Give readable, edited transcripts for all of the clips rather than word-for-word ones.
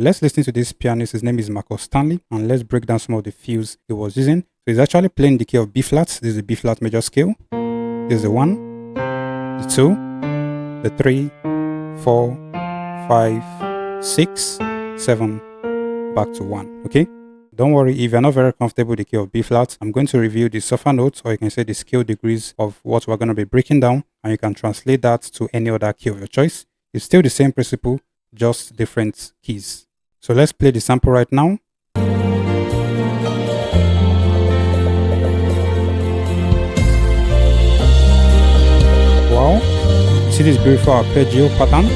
Let's listen to this pianist. His name is Marcus Stanley, and let's break down some of the fills he was using. So he's actually playing the key of B flat. This is the B flat major scale. This is the 1, the 2, the 3, 4, 5, 6, 7, back to 1. Okay. Don't worry, if you're not very comfortable with the key of B flat, I'm going to review the sofa notes, or you can say the scale degrees of what we're going to be breaking down, and you can translate that to any other key of your choice. It's still the same principle, just different keys. So let's play the sample right now. Wow, see this beautiful arpeggio pattern?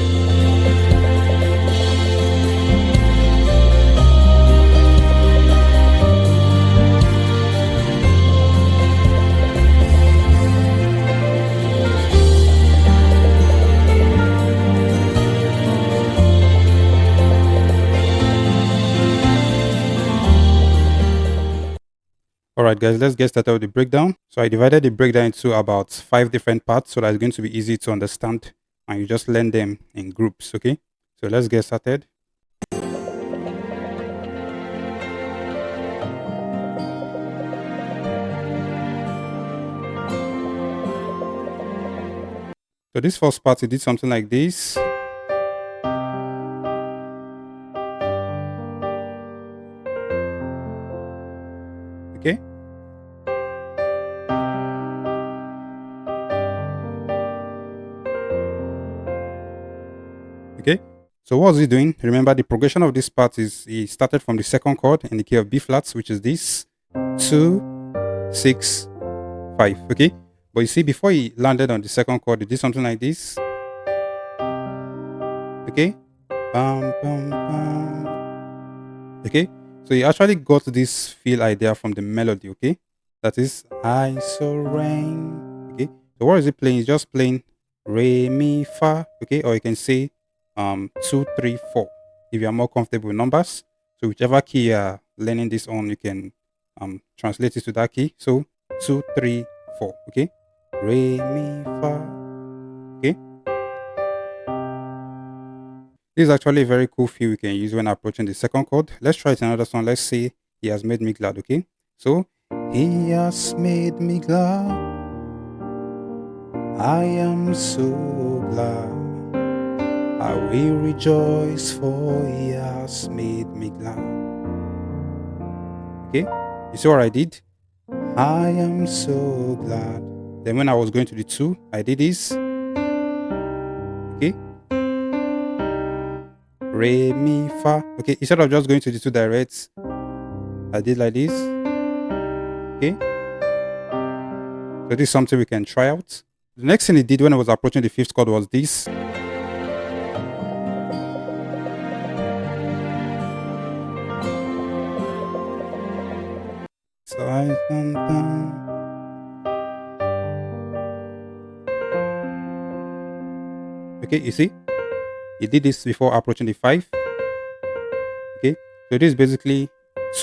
Alright guys, let's get started with the breakdown. So I divided the breakdown into about 5 different parts so that it's going to be easy to understand, and you just learn them in groups, okay? So let's get started. So this first part, it did something like this. Okay. Okay. So what was he doing? Remember, the progression of this part is he started from the second chord in the key of B flats, which is this 2, 6, 5. Okay. But you see, before he landed on the second chord, he did something like this. Okay. Bam, bam, bam. Okay. So he actually got this feel idea from the melody, okay? That is I so rain. Okay. So what is he playing? He's just playing re mi fa, okay? Or you can say 2, 3, 4 if you are more comfortable with numbers. So whichever key you are learning this on, you can translate it to that key. So 2, 3, 4, okay? Re mi fa. Okay. This is actually a very cool feel we can use when approaching the second chord. Let's try it another song. Let's say He Has Made Me Glad, okay? So, He has made me glad. I am so glad. I will rejoice, for He has made me glad. Okay? You see what I did? I am so glad. Then when I was going to the 2, I did this. Okay? Re, mi, fa. Okay, instead of just going to the 2 direct, I did like this. Okay. So this is something we can try out. The next thing he did when I was approaching the 5th chord was this. So I okay, you see? He did this before approaching the 5. Okay, so this is basically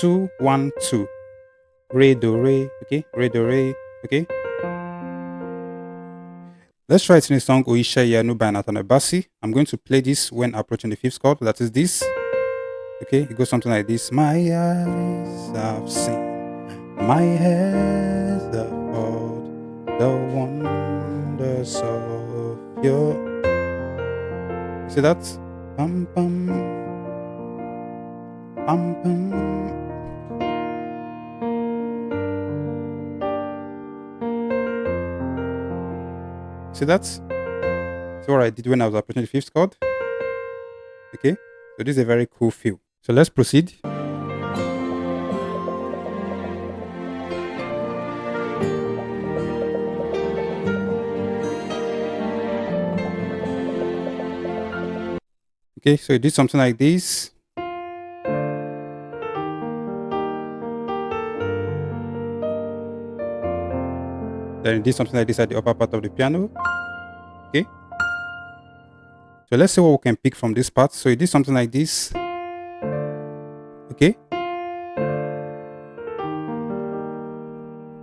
2, 1, 2. Re, do, re, okay? Re, do, re, okay? Let's try it in the song Oisha Yanu by Nathaniel Bassey. I'm going to play this when approaching the 5th chord. That is this. Okay, it goes something like this. My eyes have seen, my hands have heard the wonders of your. See that? Bum, bum, bum, bum. See that? So what I did when I was approaching the 5th chord. Okay, so this is a very cool feel. So let's proceed. Okay, so it did something like this. Then it did something like this at the upper part of the piano. Okay. So let's see what we can pick from this part. So it did something like this. Okay.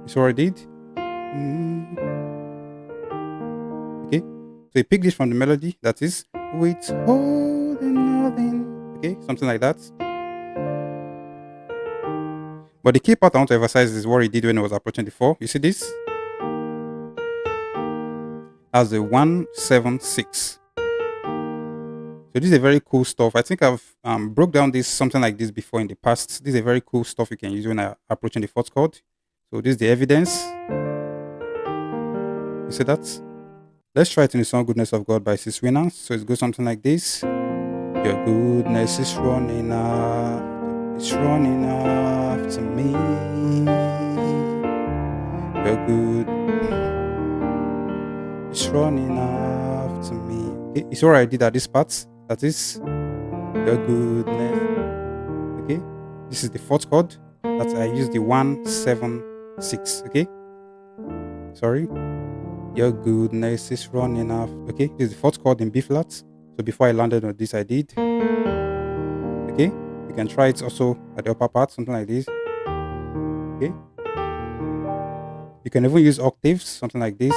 That's what I did. Okay. So you pick this from the melody. That is withholding nothing. Okay, something like that. But the key part I want to emphasize is what he did when he was approaching the 4. You see this? As a 1-7-6. So this is a very cool stuff. I think I've broke down this something like this before in the past. This is a very cool stuff you can use when approaching the 4th chord. So this is the evidence. You see that? Let's try it in the song Goodness of God by Sis Winners. So it goes something like this. Your goodness is running after, it's running after me. Your good, it's running after me. Okay, it's what I did at this part. That is your goodness. Okay, this is the 4th chord. That I use the 1-7-6. Okay, sorry. Your goodness is running after. Okay, this is the 4th chord in B flat. So before I landed on this, I did. Okay, you can try it also at the upper part, something like this. Okay, you can even use octaves, something like this.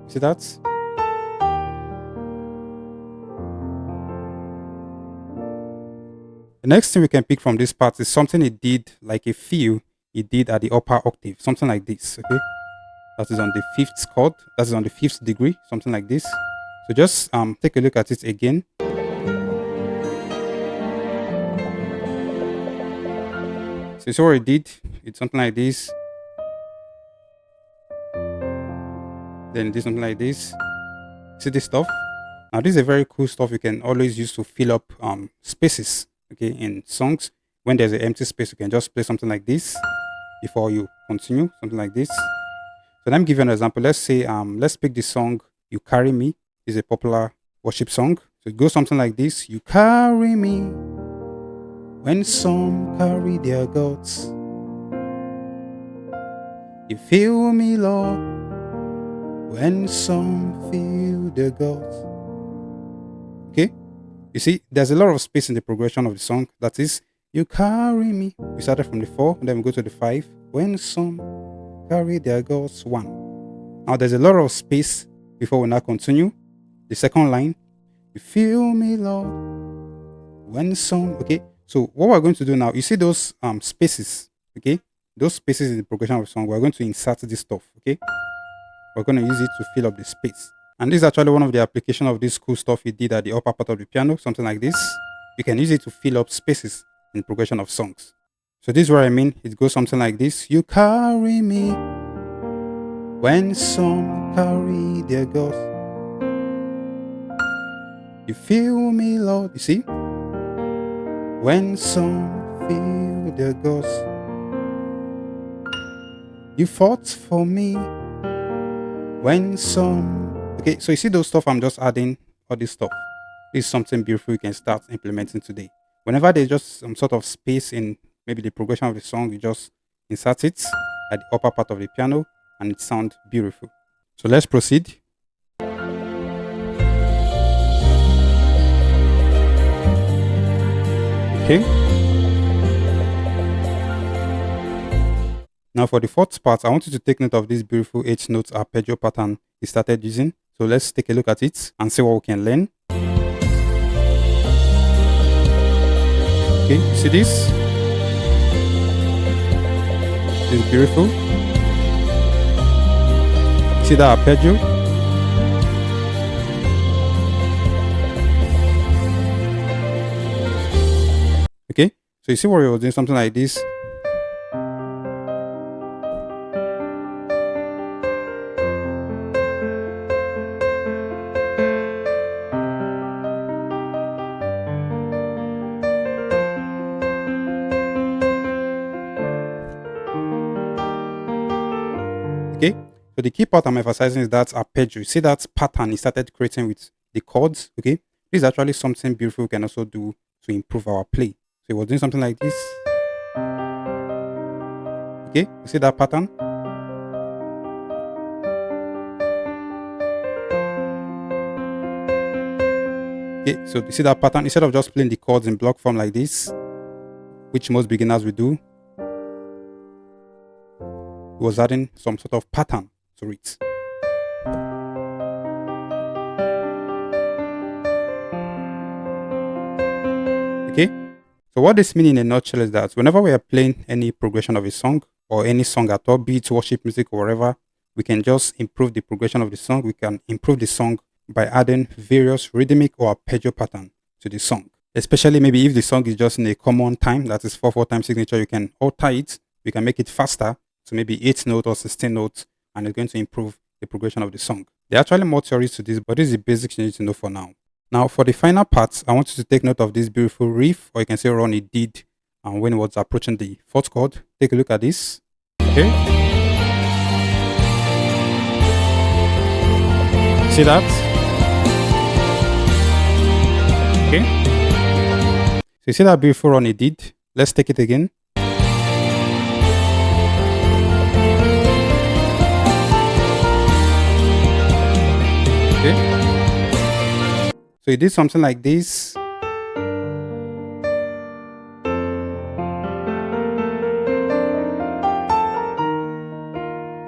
See that? The next thing we can pick from this part is something it did, like a feel it did at the upper octave, something like this. Okay, that is on the 5th chord, that is on the 5th degree, something like this. So just take a look at it again. So you see what it did? It's something like this. Then it did something like this. See this stuff? Now this is a very cool stuff you can always use to fill up spaces. Okay, in songs. When there's an empty space, you can just play something like this before you continue, something like this. So let me give you an example. Let's say let's pick the song You Carry Me. It's a popular worship song. So it goes something like this. You carry me when some carry their gods. You feel me, Lord, when some feel their gods. Okay? You see, there's a lot of space in the progression of the song. That is, you carry me. We started from the 4, and then we go to the 5. When some carry their gods, 1. Now there's a lot of space before we now continue. The second line, you feel me, Lord, when some. Okay, so what we're going to do now, you see those spaces. Okay, those spaces in the progression of the song. We're going to insert this stuff. Okay, we're going to use it to fill up the space. And this is actually one of the applications of this cool stuff we did at the upper part of the piano, something like this. You can use it to fill up spaces in the progression of songs. So this is what I mean. It goes something like this. You carry me when some carry their gods. You feel me, Lord. You see? When some feel their gods. You fought for me when some. Okay, so you see those stuff I'm just adding, all this stuff. This is something beautiful you can start implementing today. Whenever there's just some sort of space in maybe the progression of the song, you just insert it at the upper part of the piano and it sounds beautiful. So let's proceed. Okay. Now for the 4th part, I want you to take note of this beautiful 8-note arpeggio pattern he started using. So let's take a look at it and see what we can learn. Okay, you see this? This is beautiful. See that arpeggio? Okay, so you see what we were doing, something like this. Okay, so the key part I'm emphasizing is that arpeggio. You see that pattern he started creating with the chords. Okay, this is actually something beautiful we can also do to improve our play. So he was doing something like this. Okay, you see that pattern? Okay, so you see that pattern? Instead of just playing the chords in block form like this, which most beginners will do, he was adding some sort of pattern to it. So what this means in a nutshell is that whenever we are playing any progression of a song or any song at all, be it worship music or whatever, we can just improve the progression of the song. We can improve the song by adding various rhythmic or arpeggio pattern to the song. Especially maybe if the song is just in a common time, that is 4/4 time signature, you can alter it. We can make it faster to maybe 8 notes or 16 notes, and it's going to improve the progression of the song. There are actually more theories to this, but this is the basics you need to know for now. Now, for the final part, I want you to take note of this beautiful riff, or you can say run it did when it was approaching the fourth chord. Take a look at this. Okay. See that? Okay. So you see that beautiful run it did? Let's take it again. Okay. So you did something like this.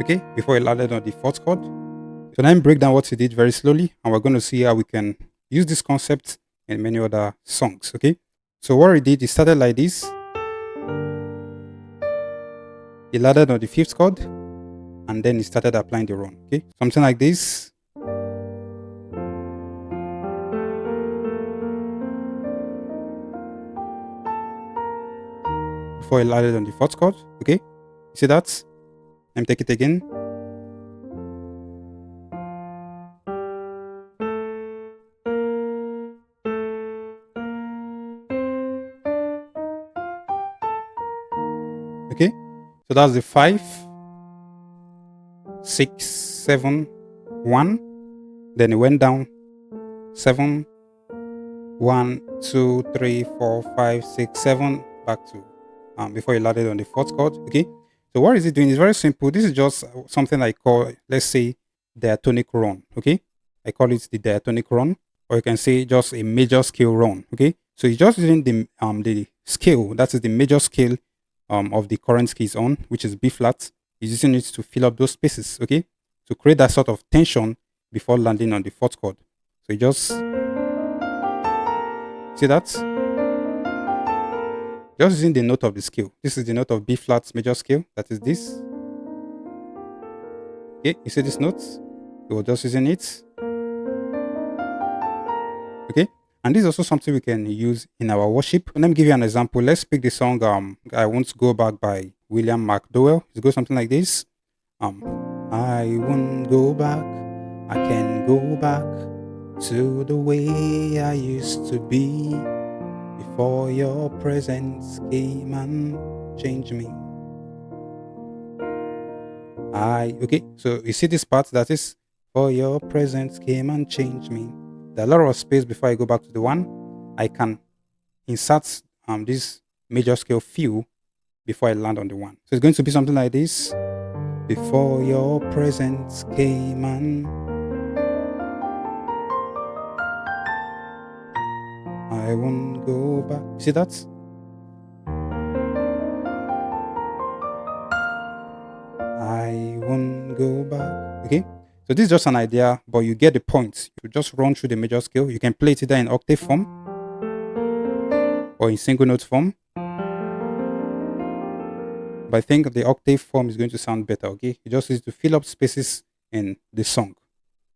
Okay, before you landed on the fourth chord. So then break down what he did very slowly, and we're going to see how we can use this concept in many other songs. Okay, so what he did, he started like this. He landed on the fifth chord, and then he started applying the run. Okay, something like this. Before he landed on the fourth chord. Okay, you see that? Let me take it again. Okay, so that's the 5, 6, 7, 1. Then it went down 7, 1, 2, 3, 4, 5, 6, 7, back to before you landed on the fourth chord. Okay, so what is it doing? It's very simple. This is just something I call, let's say, diatonic run. Okay, I call it the diatonic run, or you can say just a major scale run. Okay, so it's just using the scale, that is the major scale of the current key is on, which is B flat. Is using it to fill up those spaces. Okay, to create that sort of tension before landing on the fourth chord. So you just see that. Just using the note of the scale. This is the note of B flat major scale. That is this. Okay, you see this note? We were just using it. Okay, and this is also something we can use in our worship. Let me give you an example. Let's pick the song I Won't Go Back by William McDowell. It goes something like this. I won't go back. I can go back to the way I used to be before your presence came and changed me. Okay, so you see this part that is, for your presence came and changed me. There's a lot of space before I go back to the one. I can insert this major scale feel before I land on the one. So it's going to be something like this. Before your presence came and I won't go back. See that? I won't go back. Okay, so this is just an idea, but you get the point. You just run through the major scale. You can play it either in octave form or in single note form. But I think the octave form is going to sound better. Okay, you just need to fill up spaces in the song.